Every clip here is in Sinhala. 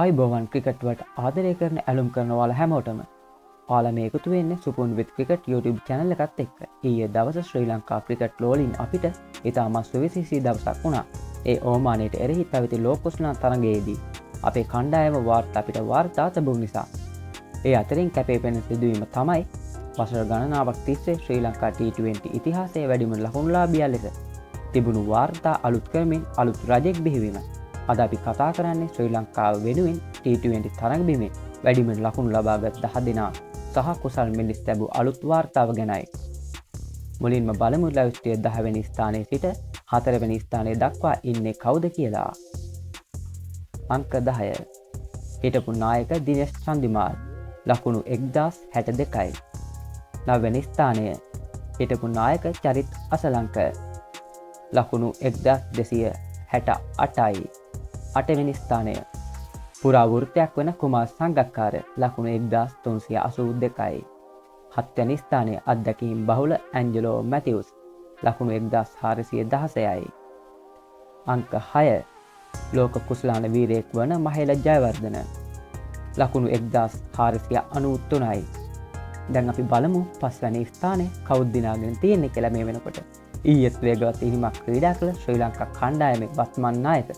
ආයිබෝවන් ක්‍රිකට් වලට ආදරය කරන ඇලුම් කරන ඔයාලා හැමෝටම ඔයාලා මේ එකතු වෙන්නේ Supun with cricket YouTube channel එකත් එක්ක. ඊයේ දවසේ ශ්‍රී ලංකා ක්‍රිකට් ලෝලින් අපිට ඉතාමත් සුවිශේෂී දවසක් වුණා. ඒ ඕමානයට එරෙහි පැවති ලෝකුස්නා තරගයේදී අපේ කණ්ඩායම වාර්තා අපිට වාර්තා තිබුණ නිසා ඒ අතරින් කැපී පෙනෙන සිදුවීම තමයි වසර ගණනාවක් තිස්සේ ශ්‍රී ලංකා T20 ඉතිහාසයේ වැඩිම ලකුණුලාභියා ලෙස තිබුණු වාර්තා අලුත් කරමින් අලුත් රජෙක් බිහිවීම. අද අපි කතා කරන්නේ ශ්‍රී ලංකාව වෙනුවෙන් T20 තරඟ බිමේ වැඩිම ලකුණු ලබාගත් 10 දෙනා සහ කුසල් මෙන්ඩිස් ලැබූ අලුත් වාර්තාව ගැනයි. මුලින්ම බලමු ලයිව් 10 වෙනි ස්ථානයේ සිට 4 වෙනි ස්ථානයේ දක්වා ඉන්නේ කවුද කියලා. අංක 10. හිටපු නායක දිනේෂ් චන්දිමාල් ලකුණු 1062යි. 9 වෙනි ස්ථානය හිටපු නායක චරිත් අසලංක ලකුණු 1268යි. 8 වෙනි ස්ථානය පුරාවෘත්තයක් වන කුමාර් සංගක්කාර ලකුණු 1382යි. 7 වෙනි ස්ථානය අත්දැකීම් බහුල ඇන්ජලෝ මැතිව්ස් ලකුණු 1416යි. අංක 6 ලෝක කුසලාන වීරයෙක් වන මහේල ජයවර්ධන ලකුණු 1493යි. දැන් අපි බලමු 5 වෙනි ස්ථානයේ කවුද දිනාගෙන තියෙන්නේ කියලා මේ වෙනකොට. ඊයේත් වේගවත් ඉනිමක් ක්‍රීඩා කළ ශ්‍රී ලංකා කණ්ඩායමේ වත්මන් නායක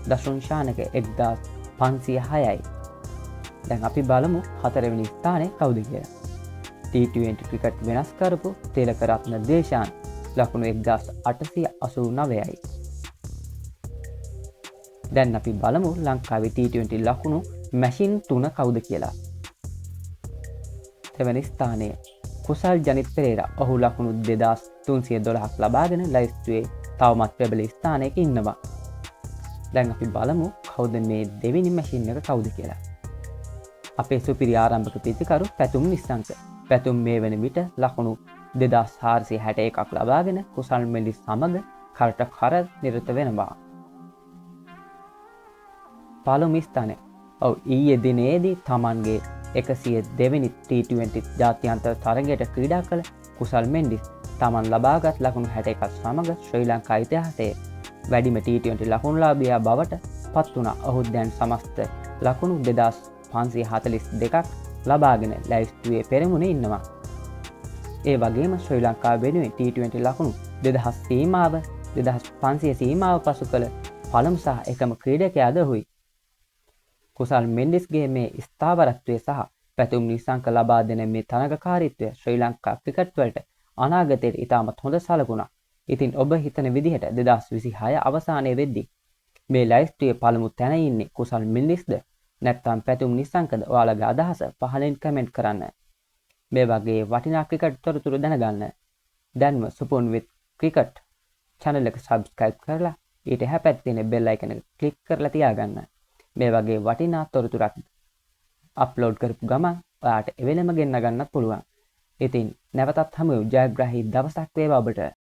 දසුන් ශානක 1506යි. දැන් අපි බලමු 4 වෙනි ස්ථානයේ කවුද කියලා. T20 ක්‍රිකට් වෙනස් කරපු තිලකරත්න දේශාන් ලකුණු 1889යි. දැන් අපි බලමු ලංකාවේ T20 ලකුණු මැෂින් 3 කවුද කියලා. 7 වෙනි ස්ථානයේ කුසල් ජනිත් පෙරේරා ඔහු ලකුණු 2312ක් ලබාගෙන ලයිස්තුවේ තවමත් ප්‍රබල ස්ථානයක ඉන්නවා. දැන් අපි බලමු කවුද මේ දෙවෙනි මැෂින් එක කවුද කියලා. අපේ සුපිරි ආරම්භක පිතිකරු පැතුම් නිස්සංක. පැතුම් මේ වෙන විට ලකුණු 2461ක් ලබාගෙන කුසල් මෙන්ඩිස් සමග කරට කර නිරත වෙනවා. පළමු ස්ථානය. ඊයේ දිනේදී තමන්ගේ 102 වෙනි T20 ජාත්‍යන්තර තරගයට ක්‍රීඩා කළ කුසල් මෙන්ඩිස් තමන් ලබාගත් ලකුණු 61ක් සමග ශ්‍රී ලංකා ඉතිහාසයේ වැඩිම T20 ලකුණුලාභියා බවට පත් වුණා. ඔහු දැන් සමස්ත ලකුණු 2542ක් ලබාගෙන ලයිස්තුවේ පෙරමුණේ ඉන්නවා. ඒ වගේම ශ්‍රී ලංකාව වෙනුවෙන් T20 ලකුණු 2000 සීමාව 2500 සීමාව පසු කළ පළමු සහ එකම ක්‍රීඩකයාද ඔහුයි. කුසල් මෙන්ඩිස්ගේ මේ ස්ථාවරත්වය සහ පැතුම් නිසංක ලබා දෙන මේ තරගකාරීත්වය ශ්‍රී ලංකා ක්‍රිකට් වලට අනාගතයට ඉතාමත් හොඳ සලකුණක්. ඉතින් ඔබ හිතන විදිහට 2026 අවසානයේ වෙද්දී මේ ලයිස්තුවේ පළමු තැන ඉන්නේ කුසල් මෙන්ඩිස්ද නැත්නම් පැතුම් නිසංකද? ඔයාලගේ අදහස පහලින් කමෙන්ට් කරන්න. මේ වගේ වටිනා ක්‍රිකට් තොරතුරු දැනගන්න දැන්ම සුපුන් with ක්‍රිකට් channel එක subscribe කරලා ඊට එහා පැත්තේ තියෙන bell icon එක click කරලා තියාගන්න. මේ වගේ වටිනා තොරතුරක් අප්ලෝඩ් කරපු ගමන් ඔයාට එවෙලම ගෙන්න ගන්නත් පුළුවන්. ඉතින් නැවතත් හමු ජයග්‍රාහී දවසක් වේවා ඔබට.